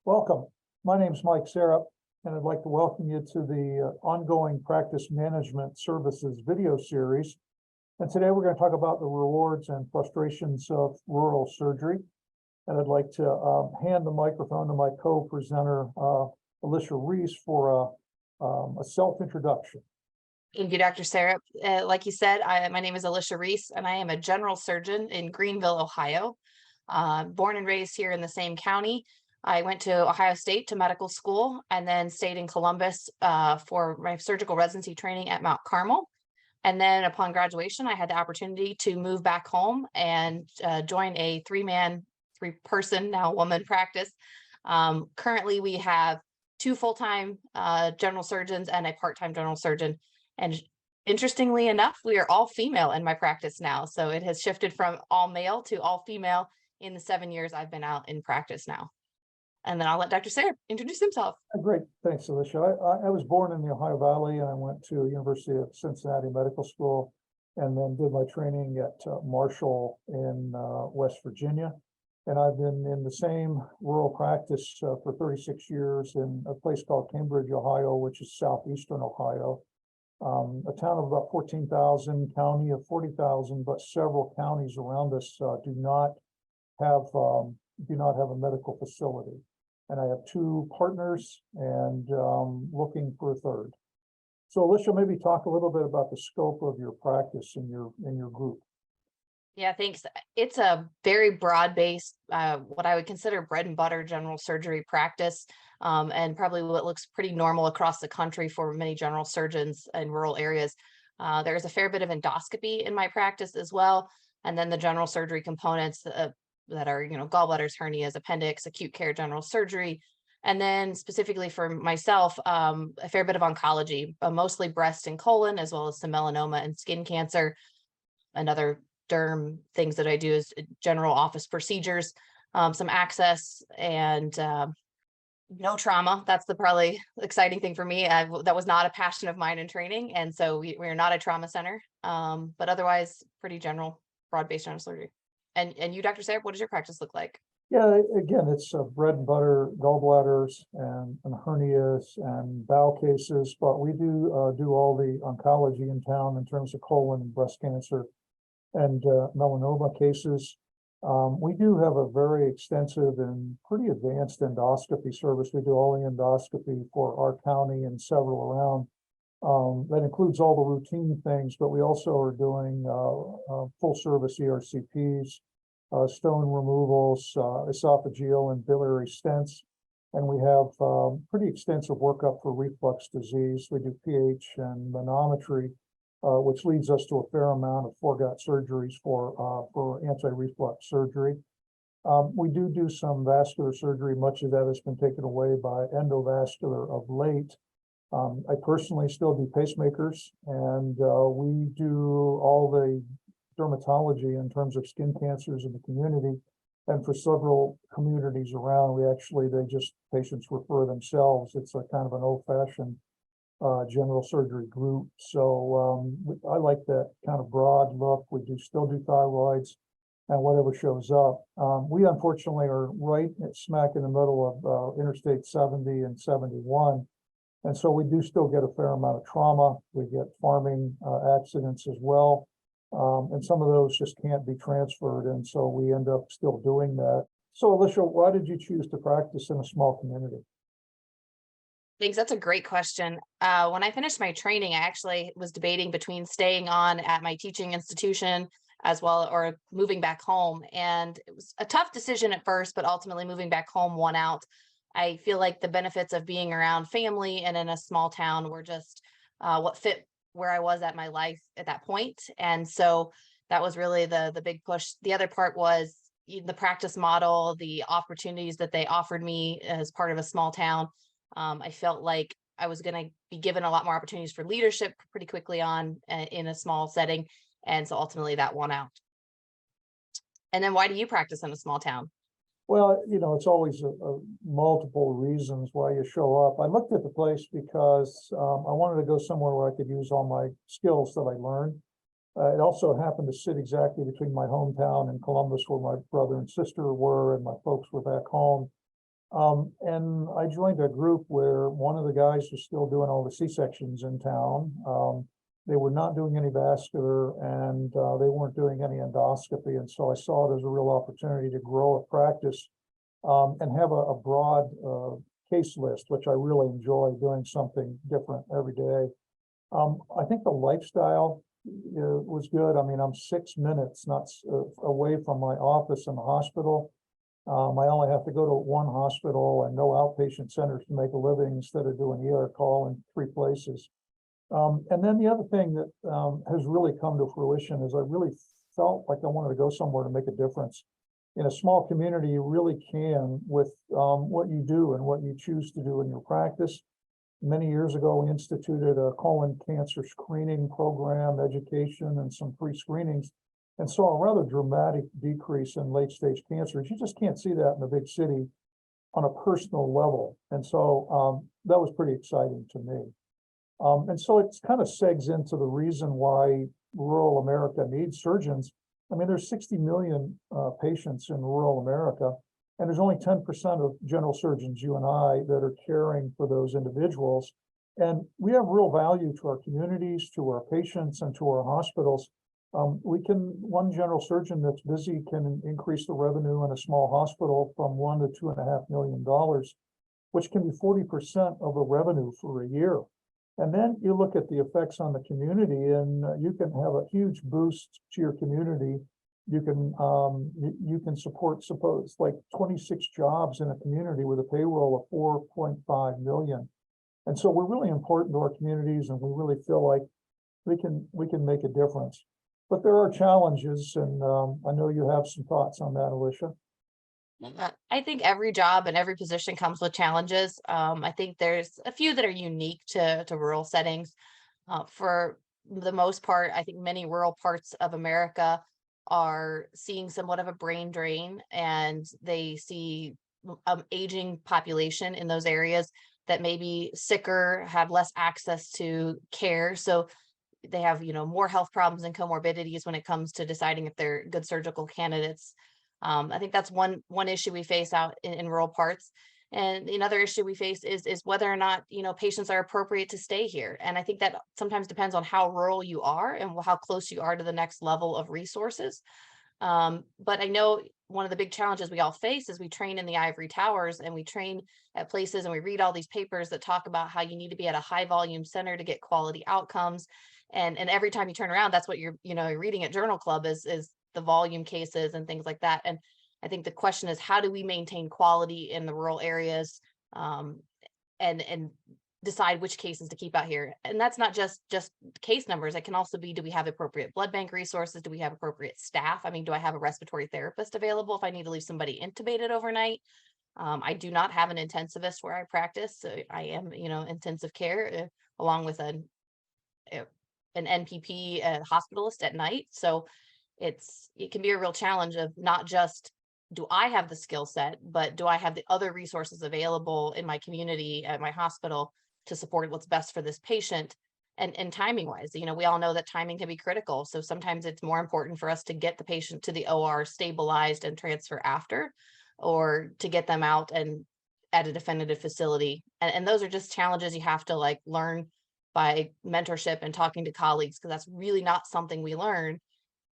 Welcome. My name is Mike Sarap, and I'd like to welcome you to the ongoing practice management services video series. And today we're going to talk about the rewards and frustrations of rural surgery. And I'd like to hand the microphone to my co-presenter, Alisha Reiss, for a self-introduction. Thank you, Dr. Sarap. Like you said, my name is Alisha Reiss, and I am a general surgeon in Greenville, Ohio. Born and raised here in the same county. I went to Ohio State to medical school and then stayed in Columbus for my surgical residency training at Mount Carmel. And then upon graduation, I had the opportunity to move back home and join a three-person, now woman practice. Currently, we have two full-time general surgeons and a part-time general surgeon. And interestingly enough, we are all female in my practice now. So it has shifted from all male to all female in the 7 years I've been out in practice now. And then I'll let Dr. Sarap introduce himself. Great. Thanks, Alisha. I was born in the Ohio Valley, and I went to University of Cincinnati Medical School and then did my training at Marshall in West Virginia. And I've been in the same rural practice for 36 years in a place called Cambridge, Ohio, which is southeastern Ohio. A town of about 14,000, county of 40,000, but several counties around us do not have a medical facility. And I have two partners and looking for a third. So Alisha, maybe talk a little bit about the scope of your practice in your group. Yeah, thanks. It's a very broad-based, what I would consider bread and butter general surgery practice, and probably what looks pretty normal across the country for many general surgeons in rural areas. There's a fair bit of endoscopy in my practice as well, and then the general surgery components that are, gallbladders, hernias, appendix, acute care general surgery. And then specifically for myself, a fair bit of oncology, mostly breast and colon, as well as some melanoma and skin cancer, and other derm things that I do is general office procedures, some access, and no trauma. That's the probably exciting thing for me. That was not a passion of mine in training. And so we're not a trauma center, but otherwise pretty general, broad-based general surgery. And you, Dr. Sarap, what does your practice look like? Yeah, again, it's bread and butter, gallbladders and hernias and bowel cases, but we do all the oncology in town in terms of colon and breast cancer and melanoma cases. We do have a very extensive and pretty advanced endoscopy service. We do all the endoscopy for our county and several around. That includes all the routine things, but we also are doing full service ERCPs, stone removals, esophageal and biliary stents. And we have pretty extensive workup for reflux disease. We do pH and manometry, which leads us to a fair amount of foregut surgeries for anti-reflux surgery. We do some vascular surgery. Much of that has been taken away by endovascular of late. I personally still do pacemakers, and we do all the dermatology in terms of skin cancers in the community. And for several communities around, patients refer themselves. It's a kind of an old-fashioned general surgery group. So I like that kind of broad look. We still do thyroids and whatever shows up. We unfortunately are right smack in the middle of Interstate 70 and 71. And so we do still get a fair amount of trauma. We get farming accidents as well. And some of those just can't be transferred. And so we end up still doing that. So Alisha, why did you choose to practice in a small community? Thanks. That's a great question. When I finished my training, I actually was debating between staying on at my teaching institution as well or moving back home. And it was a tough decision at first, but ultimately moving back home won out. I feel like the benefits of being around family and in a small town were just what fit where I was at my life at that point. And so that was really the big push. The other part was the practice model, the opportunities that they offered me as part of a small town. I felt like I was going to be given a lot more opportunities for leadership pretty quickly on in a small setting. And so ultimately that won out. And then why do you practice in a small town? Well, it's always multiple reasons why you show up. I looked at the place because I wanted to go somewhere where I could use all my skills that I learned. It also happened to sit exactly between my hometown and Columbus, where my brother and sister were, and my folks were back home. And I joined a group where one of the guys was still doing all the C-sections in town. They were not doing any vascular, and they weren't doing any endoscopy. And so I saw it as a real opportunity to grow a practice and have a broad case list, which I really enjoy, doing something different every day. I think the lifestyle was good. I mean, I'm 6 minutes not away from my office in the hospital. I only have to go to one hospital and no outpatient centers to make a living instead of doing ER call in 3 places. And then the other thing that has really come to fruition is I really felt like I wanted to go somewhere to make a difference. In a small community, you really can with what you do and what you choose to do in your practice. Many years ago, we instituted a colon cancer screening program, education, and some free screenings, and saw a rather dramatic decrease in late-stage cancers. You just can't see that in a big city on a personal level. And so that was pretty exciting to me. And so it kind of segs into the reason why rural America needs surgeons. I mean, there's 60 million patients in rural America, and there's only 10% of general surgeons, you and I, that are caring for those individuals. And we have real value to our communities, to our patients, and to our hospitals. One general surgeon that's busy can increase the revenue in a small hospital from $1 to $2.5 million, which can be 40% of the revenue for a year. And then you look at the effects on the community, and you can have a huge boost to your community. You can support, suppose, like 26 jobs in a community with a payroll of 4.5 million. And so we're really important to our communities, and we really feel like we can make a difference. But there are challenges, and I know you have some thoughts on that, Alicia. I think every job and every position comes with challenges. I think there's a few that are unique to rural settings. For the most part, I think many rural parts of America are seeing somewhat of a brain drain, and they see aging population in those areas that may be sicker, have less access to care. So they have, more health problems and comorbidities when it comes to deciding if they're good surgical candidates. I think that's one issue we face out in rural parts. And another issue we face is whether or not, patients are appropriate to stay here. And I think that sometimes depends on how rural you are and how close you are to the next level of resources. But I know one of the big challenges we all face is we train in the ivory towers, and we train at places, and we read all these papers that talk about how you need to be at a high volume center to get quality outcomes. And every time you turn around, that's what you're reading at Journal Club is the volume cases and things like that. And I think the question is, how do we maintain quality in the rural areas, and decide which cases to keep out here? And that's not just case numbers. It can also be, do we have appropriate blood bank resources? Do we have appropriate staff? I mean, do I have a respiratory therapist available if I need to leave somebody intubated overnight? I do not have an intensivist where I practice. So I am, intensive care along with an NPP hospitalist at night. So it can be a real challenge of not just, do I have the skill set, but do I have the other resources available in my community at my hospital to support what's best for this patient? And timing wise, we all know that timing can be critical. So sometimes it's more important for us to get the patient to the OR stabilized and transfer after, or to get them out and at a definitive facility. And those are just challenges you have to learn by mentorship and talking to colleagues, because that's really not something we learn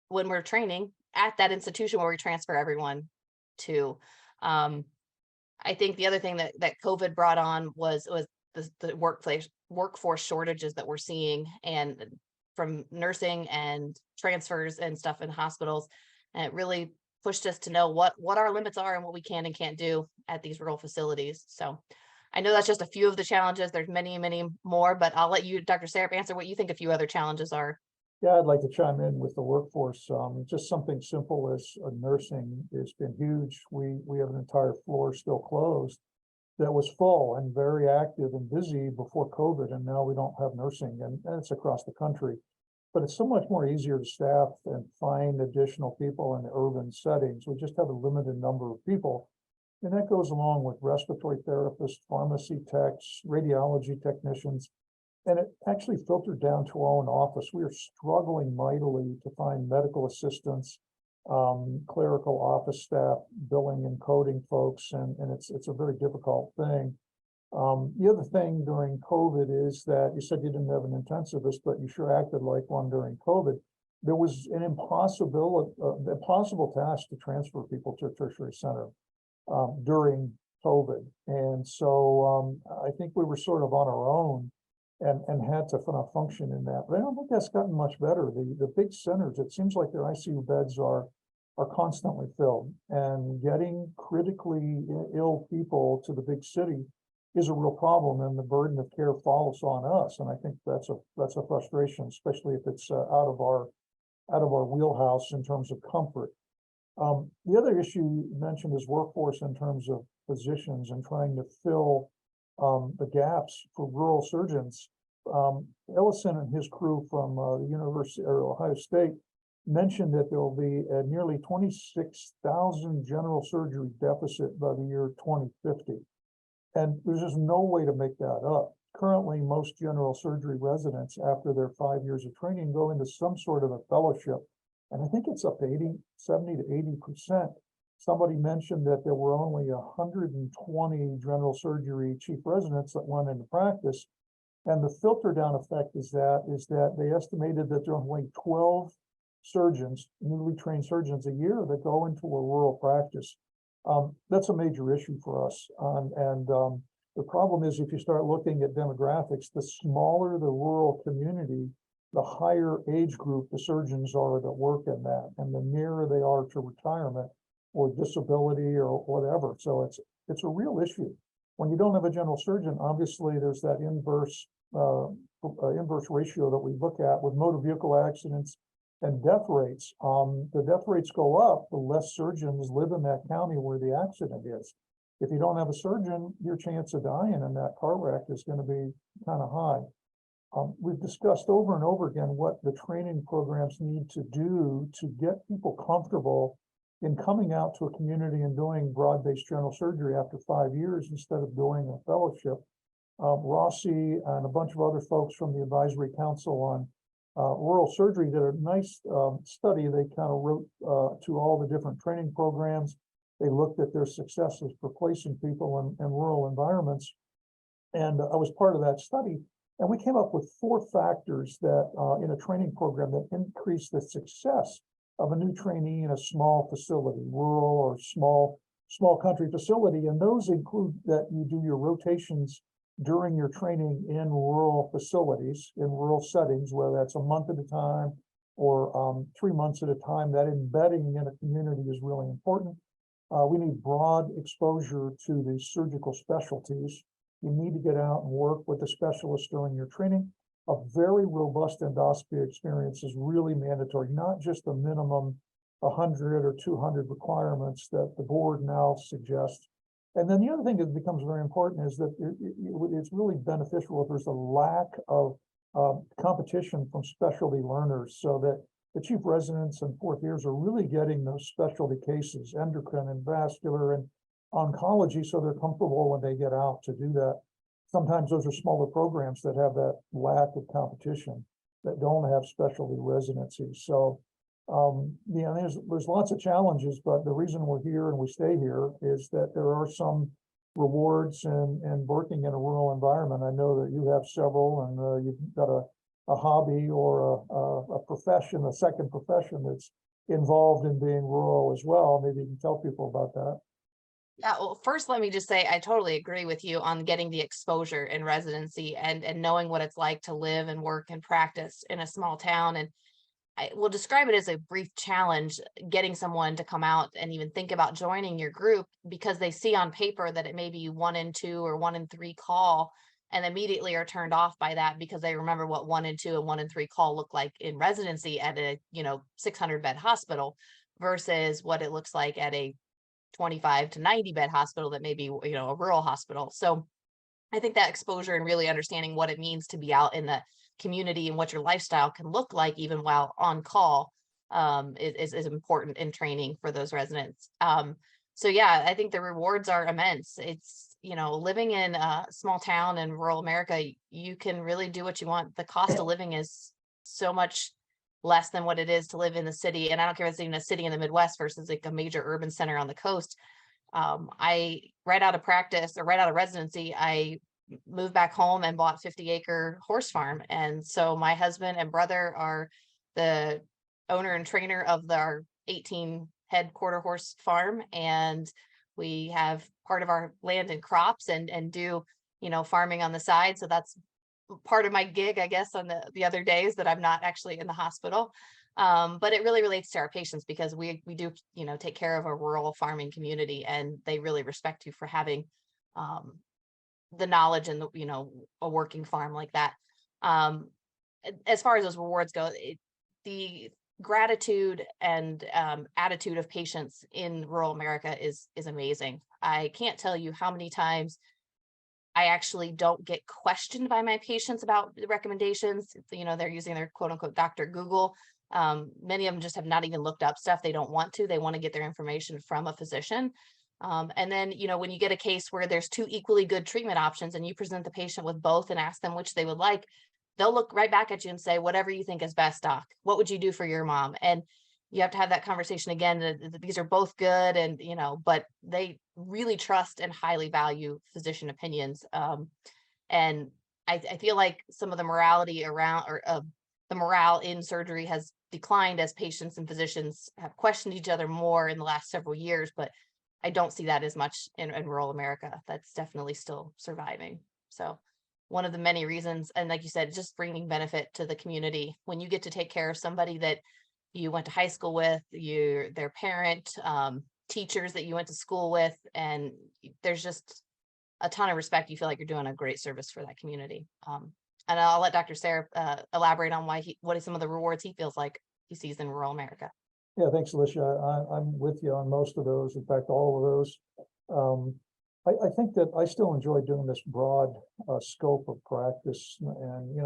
when we're training at that institution where we transfer everyone to. I think the other thing that COVID brought on was the workforce shortages that we're seeing, and from nursing and transfers and stuff in hospitals. And it really pushed us to know what our limits are and what we can and can't do at these rural facilities. So I know that's just a few of the challenges. There's many, many more, but I'll let you, Dr. Sarap, answer what you think a few other challenges are. Yeah, I'd like to chime in with the workforce. Just something simple as nursing has been huge. We have an entire floor still closed that was full and very active and busy before COVID, and now we don't have nursing, and it's across the country. But it's so much more easier to staff and find additional people in the urban settings. We just have a limited number of people. And that goes along with respiratory therapists, pharmacy techs, radiology technicians. And it actually filtered down to our own office. We are struggling mightily to find medical assistants clerical office staff, billing and coding folks, and it's a very difficult thing. The other thing during COVID is that you said you didn't have an intensivist, but you sure acted like one during COVID. There was an impossible task to transfer people to a tertiary center during COVID. And so I think we were sort of on our own and had to function in that. But I don't think that's gotten much better. The big centers, it seems like their ICU beds are constantly filled, and getting critically ill people to the big city is a real problem, and the burden of care falls on us. And I think that's a frustration, especially if it's out of our wheelhouse in terms of comfort. The other issue you mentioned is workforce in terms of physicians and trying to fill the gaps for rural surgeons. Ellison and his crew from the University or Ohio State mentioned that there will be a nearly 26,000 general surgery deficit by the year 2050. And there's just no way to make that up. Currently, most general surgery residents, after their 5 years of training, go into some sort of a fellowship. And I think it's up to 70 to 80%. Somebody mentioned that there were only 120 general surgery chief residents that went into practice. And the filter down effect is that they estimated that there are only 12 surgeons, newly trained surgeons a year that go into a rural practice. That's a major issue for us. The problem is, if you start looking at demographics, the smaller the rural community, the higher age group the surgeons are that work in that, and the nearer they are to retirement or disability or whatever. So it's a real issue. When you don't have a general surgeon, obviously there's that inverse ratio that we look at with motor vehicle accidents and death rates. The death rates go up the less surgeons live in that county where the accident is. If you don't have a surgeon, your chance of dying in that car wreck is going to be kind of high. We've discussed over and over again what the training programs need to do to get people comfortable in coming out to a community and doing broad-based general surgery after 5 years instead of doing a fellowship. Rossi and a bunch of other folks from the Advisory Council on rural surgery did a nice study. They kind of wrote to all the different training programs. They looked at their successes for placing people in rural environments. And I was part of that study. And we came up with 4 factors that in a training program that increase the success of a new trainee in a small facility, rural or small country facility. And those include that you do your rotations during your training in rural facilities, in rural settings, whether that's a month at a time or 3 months at a time. That embedding in a community is really important. We need broad exposure to the surgical specialties. You need to get out and work with the specialists during your training. A very robust endoscopy experience is really mandatory, not just the minimum 100 or 200 requirements that the board now suggests. And then the other thing that becomes very important is that it's really beneficial if there's a lack of competition from specialty learners, so that the chief residents and 4th years are really getting those specialty cases, endocrine and vascular and oncology, so they're comfortable when they get out to do that. Sometimes those are smaller programs that have that lack of competition, that don't have specialty residencies. So there's lots of challenges, but the reason we're here and we stay here is that there are some rewards and working in a rural environment. I know that you have several, and you've got a hobby or a profession, a second profession that's involved in being rural as well. Maybe you can tell people about that. Yeah, well, first, let me just say I totally agree with you on getting the exposure in residency and knowing what it's like to live and work and practice in a small town. And I will describe it as a brief challenge getting someone to come out and even think about joining your group, because they see on paper that it may be 1 in 2 or 1 in 3 call, and immediately are turned off by that because they remember what 1 in 2 and 1 in 3 call look like in residency at a 600 bed hospital versus what it looks like at a 25 to 90 bed hospital that may be a rural hospital. So I think that exposure and really understanding what it means to be out in the community and what your lifestyle can look like even while on call is important in training for those residents. So yeah, I think the rewards are immense. It's living in a small town in rural America, you can really do what you want. The cost of living is so much less than what it is to live in the city. And I don't care if it's in a city in the Midwest versus like a major urban center on the coast. I right out of practice or right out of residency, I moved back home and bought 50-acre horse farm. And so my husband and brother are the owner and trainer of our 18 headquarter horse farm. And we have part of our land and crops and do, farming on the side. So that's part of my gig, I guess, on the other days that I'm not actually in the hospital. But it really relates to our patients because we do, take care of a rural farming community, and they really respect you for having the knowledge and a working farm like that. As far as those rewards go, the gratitude and attitude of patients in rural America is amazing. I can't tell you how many times I actually don't get questioned by my patients about the recommendations. They're using their quote unquote Dr. Google. Many of them just have not even looked up stuff. They don't want to. They want to get their information from a physician. And then, when you get a case where there's two equally good treatment options and you present the patient with both and ask them which they would like, they'll look right back at you and say, whatever you think is best, doc. What would you do for your mom? And you have to have that conversation again, that these are both good and, but they really trust and highly value physician opinions. And I feel like some of the morality around or the morale in surgery has declined as patients and physicians have questioned each other more in the last several years, but I don't see that as much in rural America. That's definitely still surviving. So one of the many reasons, and like you said, just bringing benefit to the community. When you get to take care of somebody that you went to high school with, their parent, teachers that you went to school with, and there's just a ton of respect. You feel like you're doing a great service for that community. And I'll let Dr. Sarap elaborate on what are some of the rewards he feels like he sees in rural America. Yeah, thanks, Alisha. I'm with you on most of those. In fact, all of those. I think that I still enjoy doing this broad scope of practice. And,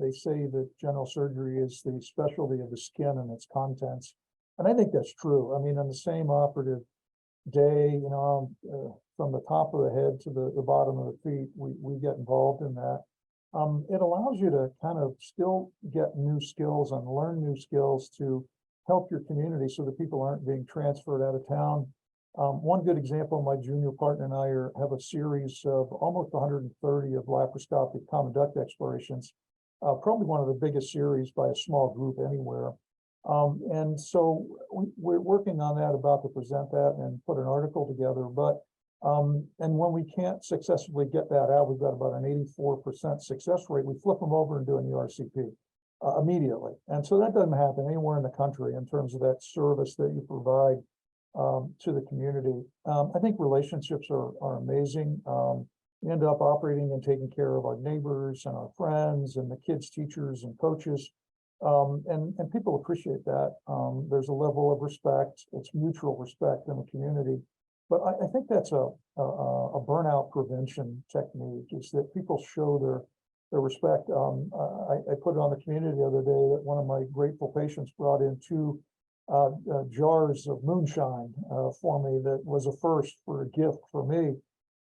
they say that general surgery is the specialty of the skin and its contents. And I think that's true. I mean, on the same operative day, from the top of the head to the bottom of the feet, we get involved in that. It allows you to kind of still get new skills and learn new skills to help your community so that people aren't being transferred out of town. One good example, my junior partner and I have a series of almost 130 of laparoscopic common duct explorations, probably one of the biggest series by a small group anywhere. And so we're working on that, about to present that and put an article together. But and when we can't successfully get that out, we've got about an 84% success rate. We flip them over and do an ERCP immediately. And so that doesn't happen anywhere in the country in terms of that service that you provide to the community. I think relationships are amazing. We end up operating and taking care of our neighbors and our friends and the kids, teachers and coaches. And people appreciate that. There's a level of respect. It's mutual respect in the community. But I think that's a burnout prevention technique, is that people show their respect. I put it on the community the other day that one of my grateful patients brought in 2 jars of moonshine for me. That was a first for a gift for me.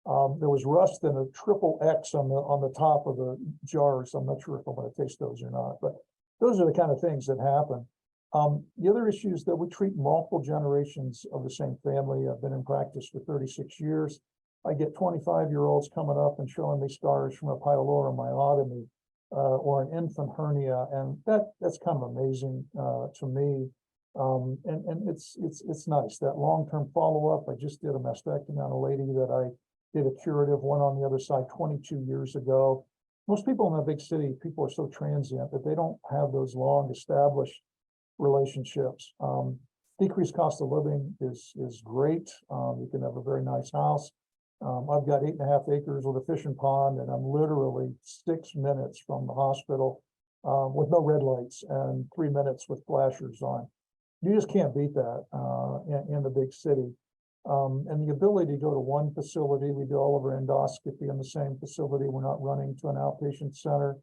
There was rust and a triple X on the top of the jars. I'm not sure if I'm going to taste those or not, but those are the kind of things that happen. The other issue is that we treat multiple generations of the same family. I've been in practice for 36 years. I get 25-year-olds coming up and showing me scars from a pyloromyotomy or an infant hernia, and that's kind of amazing to me. And it's nice, that long-term follow-up. I just did a mastectomy on a lady that I did a curative one on the other side 22 years ago. Most people in a big city, people are so transient that they don't have those long established relationships. Decreased cost of living is great. You can have a very nice house. I've got 8.5 acres with a fishing pond, and I'm literally 6 minutes from the hospital with no red lights and 3 minutes with flashers on. You just can't beat that in the big city. And the ability to go to one facility, we do all of our endoscopy in the same facility. We're not running to an outpatient center.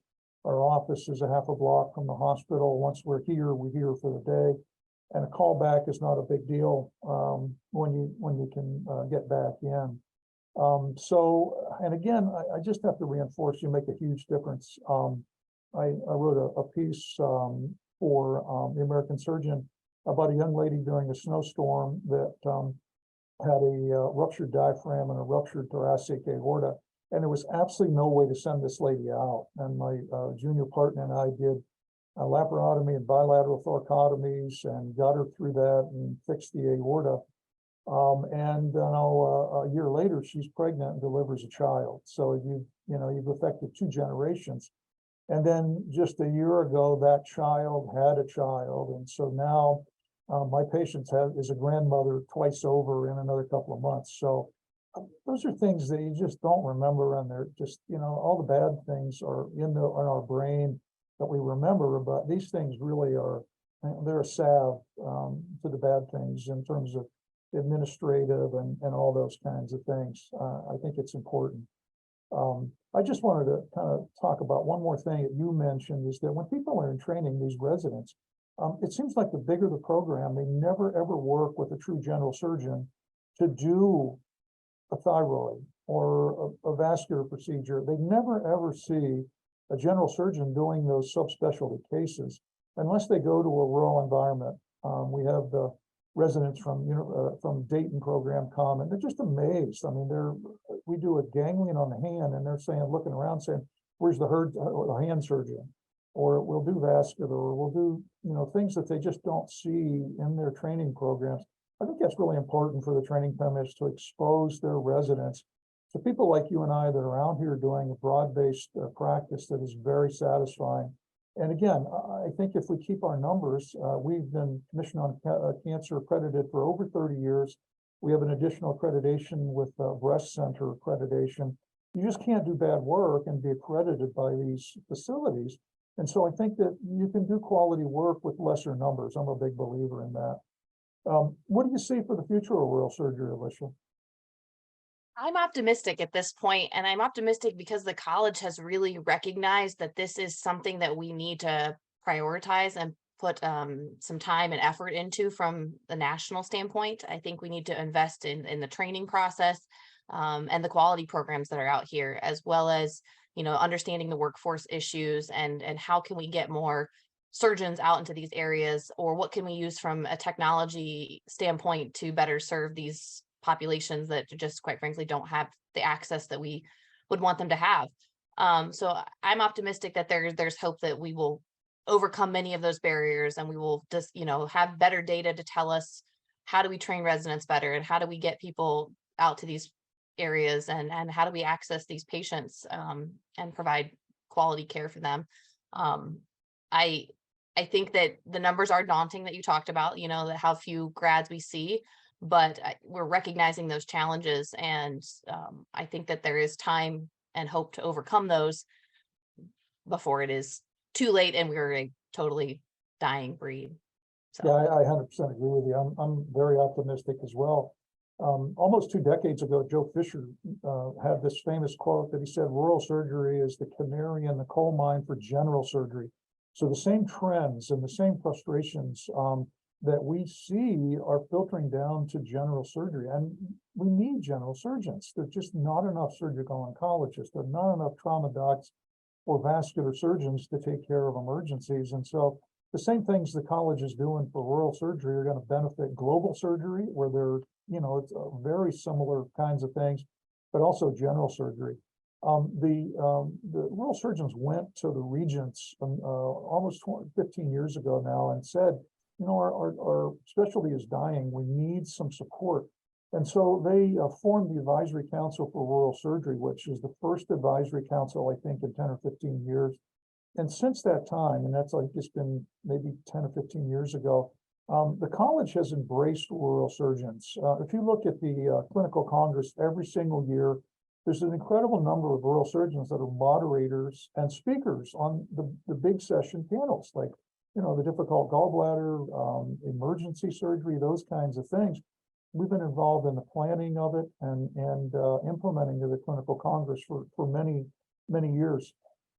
Our office is a half a block from the hospital. Once we're here for the day. And a callback is not a big deal when you can get back in. And again, I just have to reinforce, you make a huge difference. I wrote a piece for for the American Surgeon about a young lady during a snowstorm that had a ruptured diaphragm and a ruptured thoracic aorta. And there was absolutely no way to send this lady out. And my junior partner and I did a laparotomy and bilateral thoracotomies and got her through that and fixed the aorta. And a year later, she's pregnant and delivers a child. So you've affected 2 generations. And then just a year ago, that child had a child. And so now my patient is a grandmother twice over in another couple of months. So those are things that you just don't remember. And they're just, all the bad things are in our brain that we remember, but these things really are, they're a salve to the bad things in terms of administrative and all those kinds of things. I think it's important. I just wanted to kind of talk about one more thing that you mentioned, is that when people are in training, these residents, it seems like the bigger the program, they never ever work with a true general surgeon to do a thyroid or a vascular procedure. They never ever see a general surgeon doing those subspecialty cases unless they go to a rural environment. We have the residents from Dayton program come, and they're just amazed. I mean, we do a ganglion on the hand, and they're saying, looking around, saying, "Where's the hand surgeon?" Or we'll do vascular, or we'll do things that they just don't see in their training programs. I think that's really important for the training chemists to expose their residents to people like you and I that are out here doing a broad-based practice that is very satisfying. And again, I think if we keep our numbers, we've been Commission on Cancer accredited for over 30 years. We have an additional accreditation with breast center accreditation. You just can't do bad work and be accredited by these facilities. And so I think that you can do quality work with lesser numbers. I'm a big believer in that. What do you see for the future of rural surgery, Alisha? I'm optimistic at this point, and I'm optimistic because the college has really recognized that this is something that we need to prioritize and put some time and effort into from the national standpoint. I think we need to invest in the training process and the quality programs that are out here, as well as understanding the workforce issues and how can we get more surgeons out into these areas, or what can we use from a technology standpoint to better serve these populations that just quite frankly don't have the access that we would want them to have. So I'm optimistic that there's hope that we will overcome many of those barriers, and we will just have better data to tell us how do we train residents better, and how do we get people out to these areas, and how do we access these patients and provide quality care for them. I think that the numbers are daunting that you talked about, that how few grads we see, but we're recognizing those challenges. And I think that there is time and hope to overcome those before it is too late and we're a totally dying breed. So. Yeah, I 100% agree with you. I'm very optimistic as well. Almost 2 decades ago, Joe Fisher had this famous quote that he said, "Rural surgery is the canary in the coal mine for general surgery." So the same trends and the same frustrations that we see are filtering down to general surgery. And we need general surgeons. There's just not enough surgical oncologists. There are not enough trauma docs or vascular surgeons to take care of emergencies. And so the same things the college is doing for rural surgery are going to benefit global surgery, where they're, it's very similar kinds of things, but also general surgery. The rural surgeons went to the regents almost 15 years ago now and said, our specialty is dying. We need some support. And so they formed the Advisory Council for Rural Surgery, which is the first advisory council, I think, in 10 or 15 years. And since that time, and that's like it's been maybe 10 or 15 years ago, the college has embraced rural surgeons. If you look at the clinical congress every single year, there's an incredible number of rural surgeons that are moderators and speakers on the big session panels, like, the difficult gallbladder, emergency surgery, those kinds of things. We've been involved in the planning of it and implementing the clinical congress for many, many years.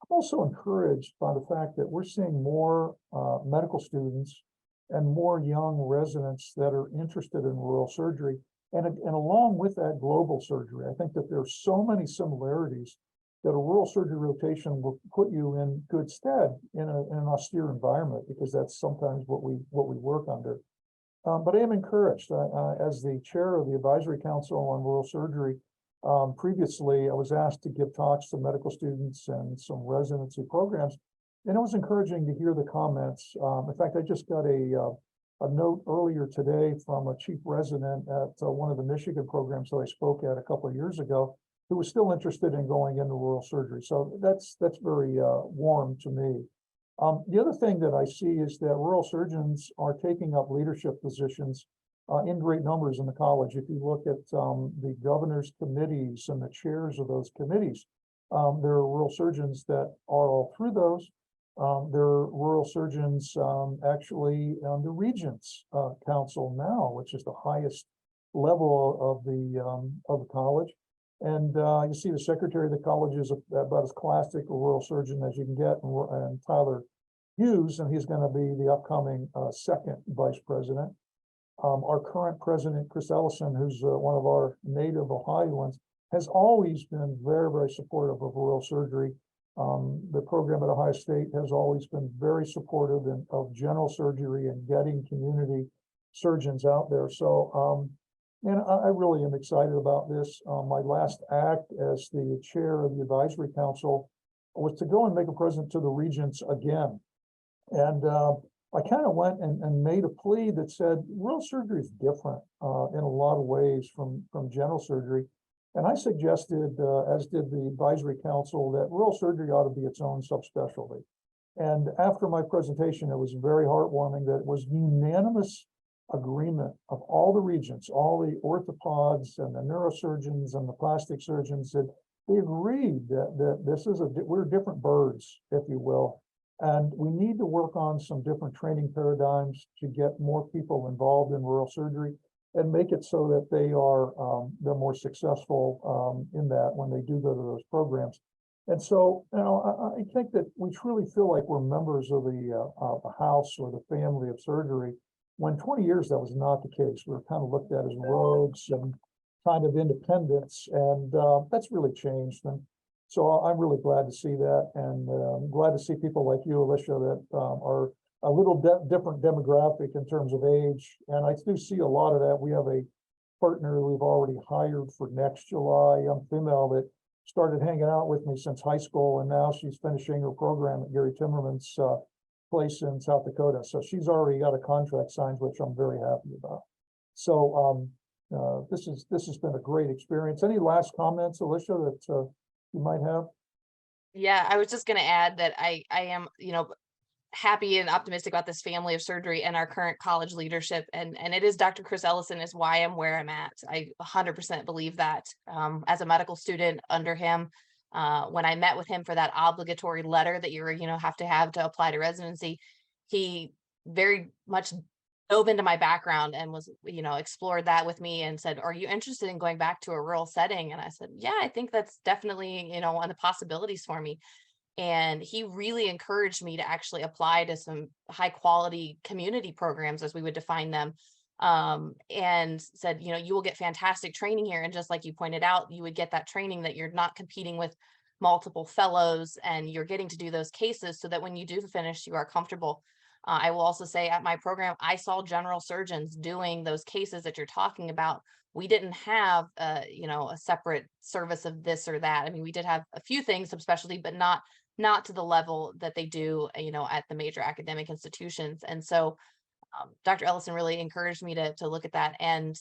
I'm also encouraged by the fact that we're seeing more medical students and more young residents that are interested in rural surgery. And along with that, global surgery. I think that there are so many similarities that a rural surgery rotation will put you in good stead in an austere environment, because that's sometimes what we work under. But I am encouraged. As the chair of the Advisory Council on Rural Surgery, previously I was asked to give talks to medical students and some residency programs, and it was encouraging to hear the comments. In fact, I just got a note earlier today from a chief resident at one of the Michigan programs that I spoke at a couple of years ago, who was still interested in going into rural surgery. So that's very warm to me. The other thing that I see is that rural surgeons are taking up leadership positions in great numbers in the college. If you look at the governor's committees and the chairs of those committees, there are rural surgeons that are all through those. There are rural surgeons actually on the Regents Council now, which is the highest level of the college. And you see the secretary of the college is about as classic a rural surgeon as you can get, and Tyler Hughes, and he's going to be the upcoming second vice president. Our current president, Chris Ellison, who's one of our native Ohioans, has always been very, very supportive of rural surgery. The program at Ohio State has always been very supportive of general surgery and getting community surgeons out there. So, and I really am excited about this. My last act as the chair of the advisory council was to go and make a present to the regents again. And I kind of went and made a plea that said rural surgery is different in a lot of ways from general surgery. And I suggested, as did the advisory council, that rural surgery ought to be its own subspecialty. And after my presentation, it was very heartwarming that it was unanimous agreement of all the regents, all the orthopods and the neurosurgeons and the plastic surgeons, that they agreed that this is we're different birds, if you will. And we need to work on some different training paradigms to get more people involved in rural surgery and make it so that they're more successful in that when they do go to those programs. And so, you know, I think that we truly feel like we're members of the house or the family of surgery, when 20 years that was not the case. We were kind of looked at as rogues and kind of independents, and that's really changed. And so I'm really glad to see that, and I'm glad to see people like you, Alisha, that are a little different demographic in terms of age. And I do see a lot of that. We have a partner we've already hired for next July, a young female that started hanging out with me since high school, and now she's finishing her program at Gary Timmerman's place in South Dakota. So she's already got a contract signed, which I'm very happy about. So this has been a great experience. Any last comments, Alisha, that you might have? Yeah, I was just going to add that I am, happy and optimistic about this family of surgery and our current college leadership. And it is Dr. Chris Ellison is why I'm where I'm at. I 100% believe that. As a medical student under him, when I met with him for that obligatory letter that you have to apply to residency, he very much dove into my background and was, explored that with me and said, "Are you interested in going back to a rural setting?" And I said, "Yeah, I think that's definitely, on the possibilities for me." And he really encouraged me to actually apply to some high quality community programs, as we would define them, and said, you will get fantastic training here. And just like you pointed out, you would get that training that you're not competing with multiple fellows, and you're getting to do those cases so that when you do finish, you are comfortable. I will also say at my program, I saw general surgeons doing those cases that you're talking about. We didn't have, a separate service of this or that. I mean, we did have a few things, subspecialty, but not to the level that they do, at the major academic institutions. And so Dr. Ellison really encouraged me to look at that. And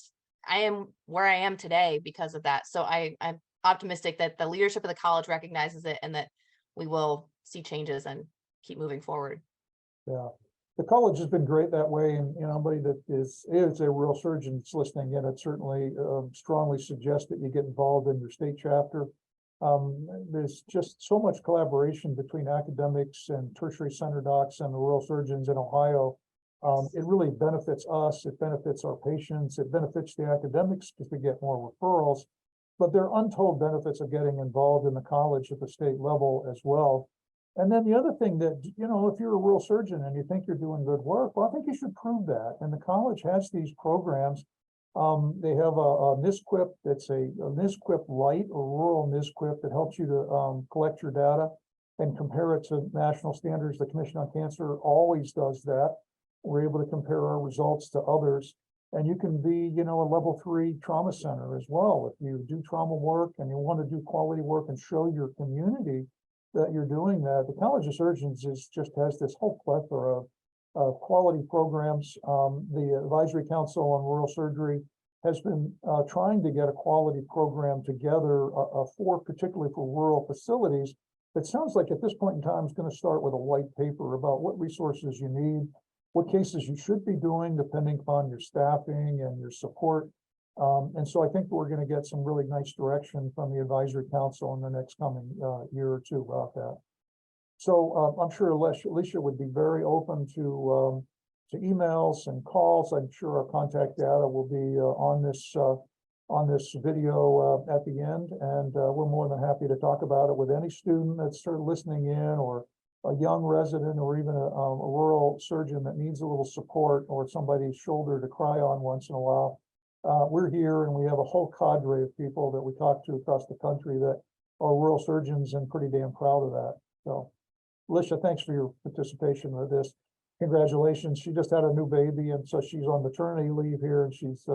I am where I am today because of that. So I'm optimistic that the leadership of the college recognizes it and that we will see changes and keep moving forward. Yeah. The college has been great that way, and anybody that is a rural surgeon that's listening in, I'd certainly strongly suggest that you get involved in your state chapter. There's just so much collaboration between academics and tertiary center docs and the rural surgeons in Ohio. It really benefits us, it benefits our patients, it benefits the academics because we get more referrals, but there are untold benefits of getting involved in the college at the state level as well. And then the other thing that, if you're a rural surgeon and you think you're doing good work, well, I think you should prove that. And the college has these programs They have a NISQIP that's a NISQIP Lite or rural NISQIP that helps you to collect your data and compare it to national standards. The Commission on Cancer always does that. We're able to compare our results to others. And you can be, you know, a level 3 trauma center as well. If you do trauma work and you want to do quality work and show your community that you're doing that, the College of Surgeons just has this whole plethora of quality programs. The Advisory Council on Rural Surgery has been trying to get a quality program together particularly for rural facilities. It sounds like at this point in time, it's going to start with a white paper about what resources you need, what cases you should be doing depending upon your staffing and your support. And so I think we're going to get some really nice direction from the Advisory Council in the next coming year or two about that. So I'm sure Alisha would be very open to emails and calls. I'm sure our contact data will be on this video at the end, and we're more than happy to talk about it with any student that's sort of listening in, or a young resident, or even a rural surgeon that needs a little support, or somebody's shoulder to cry on once in a while. We're here, and we have a whole cadre of people that we talk to across the country that are rural surgeons, and pretty damn proud of that. So, Alisha, thanks for your participation with this. Congratulations. She just had a new baby, and so she's on maternity leave here, and she's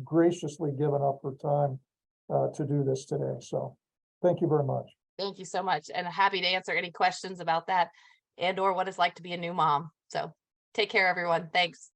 graciously given up her time to do this today. So thank you very much. Thank you so much, and happy to answer any questions about that and or what it's like to be a new mom. So take care, everyone. Thanks.